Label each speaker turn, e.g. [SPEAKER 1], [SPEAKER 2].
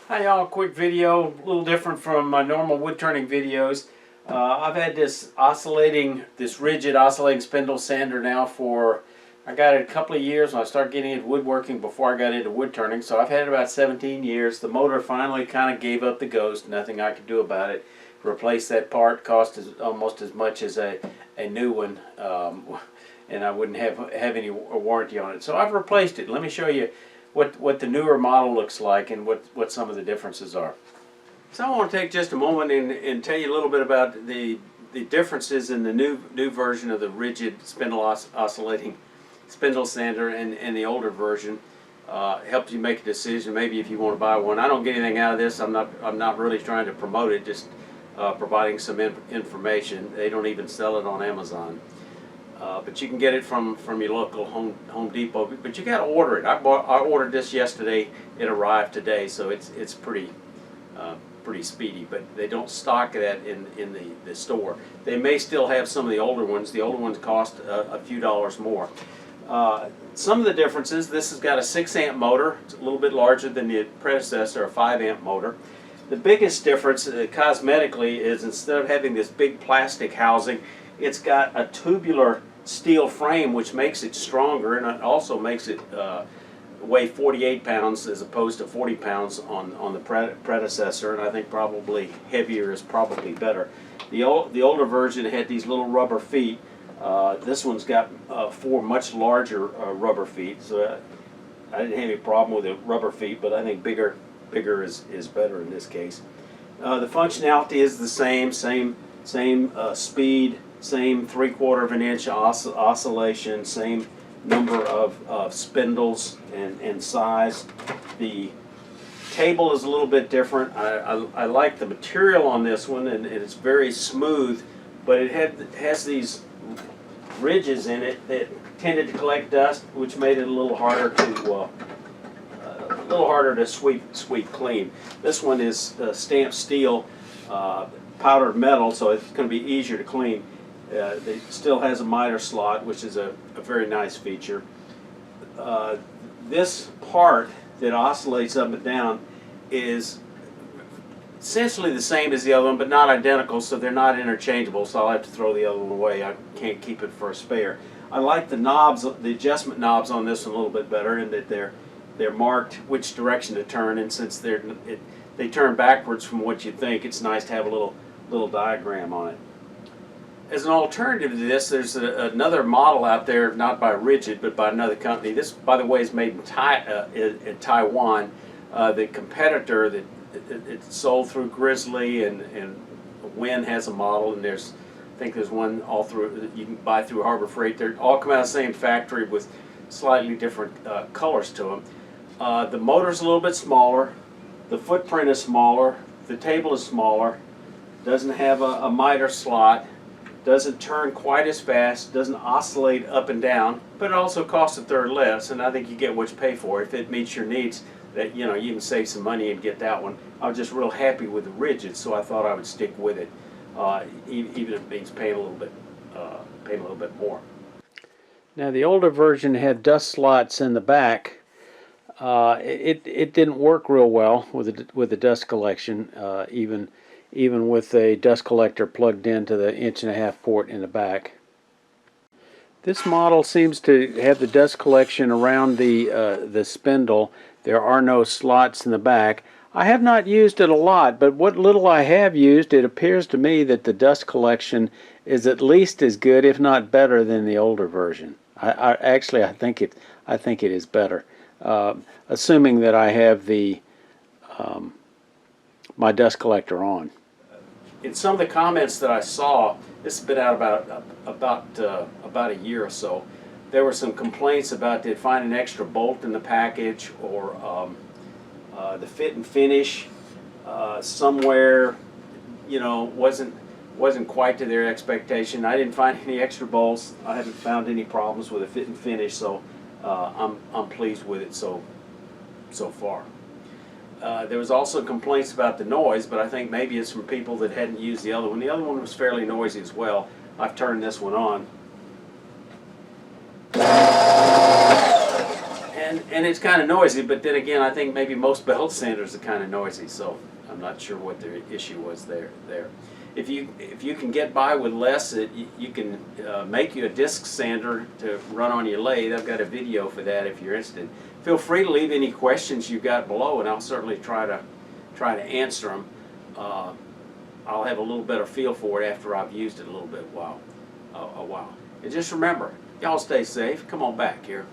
[SPEAKER 1] Hi y'all, quick video, a little different from my normal wood turning videos. I've had this Ridgid Oscillating Spindle Sander now for, I got it a couple of years when I started getting into woodworking before I got into wood turning. So I've had it about 17 years. The motor finally kind of gave up the ghost, nothing I could do about it. Replace that part cost almost as much as a new one, and I wouldn't have any warranty on it. So I've replaced it. Let me show you what the newer model looks like and what some of the differences are. So I want to take just a moment and tell you a little bit about the differences in the new version of the Ridgid Oscillating Spindle Sander and the older version. Helps you make a decision maybe if you want to buy one. I don't get anything out of this. I'm not really trying to promote it, just providing some information. They don't even sell it on Amazon. But you can get it from your local Home Depot. But you got to order it. I ordered this yesterday. It arrived today, so it's pretty speedy. But they don't stock that in the store. They may still have some of the older ones. The older ones cost a few dollars more. Some of the differences: this has got a 6-amp motor. It's a little bit larger than the predecessor, a 5-amp motor. The biggest difference cosmetically is instead of having this big plastic housing, it's got a tubular steel frame, which makes it stronger, and it also makes it weigh 48 pounds as opposed to 40 pounds on the predecessor, and I think probably heavier is probably better. The older version had these little rubber feet. This one's got 4 much larger rubber feet, so I didn't have any problem with the rubber feet, but I think bigger is better in this case. The functionality is the same speed, same 3/4 of an inch oscillation, same number of spindles and size. The table is a little bit different. I like the material on this one, and it's very smooth, but it has these ridges in it that tended to collect dust, which made it a little harder to sweep clean. This one is stamped steel, powdered metal, so it's going to be easier to clean. It still has a miter slot, which is a very nice feature. This part that oscillates up and down is essentially the same as the other one, but not identical, so they're not interchangeable, so I'll have to throw the other one away. I can't keep it for a spare. I like the knobs, the adjustment knobs on this one a little bit better, in that they're marked which direction to turn, and since they turn backwards from what you think, it's nice to have a little diagram on it. As an alternative to this, there's another model out there, not by Ridgid, but by another company. This, by the way, is made in Taiwan. The competitor that it's sold through Grizzly and Win has a model, and I think there's one all through that you can buy through Harbor Freight. They all come out of the same factory with slightly different colors to them. The motor's a little bit smaller. The footprint is smaller. The table is smaller. Doesn't have a miter slot. Doesn't turn quite as fast, doesn't oscillate up and down, but it also costs a third less, and I think you get what you pay for. If it meets your needs, that you can save some money and get that one. I was just real happy with the Ridgid, so I thought I would stick with it, even if it means paying a little bit more. Now the older version had dust slots in the back. It didn't work real well with the dust collection, even with a dust collector plugged into the 1.5-inch port in the back. This model seems to have the dust collection around the spindle. There are no slots in the back. I have not used it a lot, but what little I have used, it appears to me that the dust collection is at least as good, if not better, than the older version. Actually, I think it is better, assuming that I have my dust collector on. In some of the comments that I saw, this has been out about a year or so, there were some complaints about they'd find an extra bolt in the package, or the fit and finish somewhere, wasn't quite to their expectation. I didn't find any extra bolts. I haven't found any problems with the fit and finish, so I'm pleased with it so far. There was also complaints about the noise, but I think maybe it's from people that hadn't used the other one. The other one was fairly noisy as well. I've turned this one on. and it's kind of noisy, but then again, I think maybe most belt sanders are kind of noisy, so I'm not sure what the issue was there. If you can get by with less, you can make you a disc sander to run on your lathe. I've got a video for that if you're interested. Feel free to leave any questions you've got below, and I'll certainly try to answer them. I'll have a little better feel for it after I've used it a little bit a while. And just remember, y'all stay safe. Come on back here.